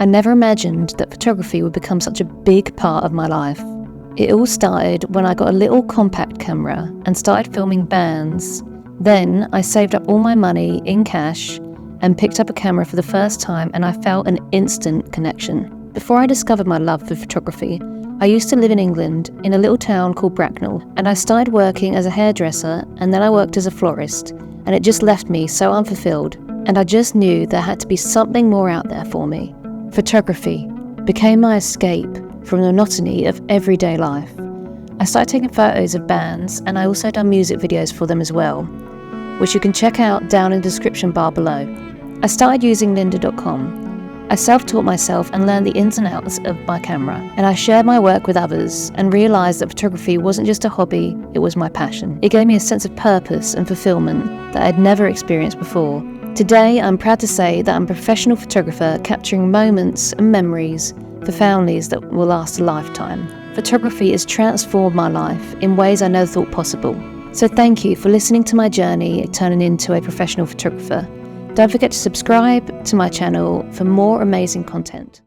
I never imagined that photography would become such a big part of my life. It all started when I got a little compact camera and started filming bands. Then I saved up all my money in cash and picked up a camera for the first time, and I felt an instant connection. Before I discovered my love for photography, I used to live in England in a little town called Bracknell, and I started working as a hairdresser, and then I worked as a florist, and it just left me so unfulfilled, and I just knew there had to be something more out there for me. Photography became my escape from the monotony of everyday life. I started taking photos of bands, and I also done music videos for them as well, which you can check out down in the description bar below. I started using lynda.com. I self-taught myself and learned the ins and outs of my camera, and I shared my work with others and realised that photography wasn't just a hobby, it was my passion. It gave me a sense of purpose and fulfilment that I'd never experienced before. Today, I'm proud to say that I'm a professional photographer capturing moments and memories for families that will last a lifetime. Photography has transformed my life in ways I never thought possible. So thank you for listening to my journey turning into a professional photographer. Don't forget to subscribe to my channel for more amazing content.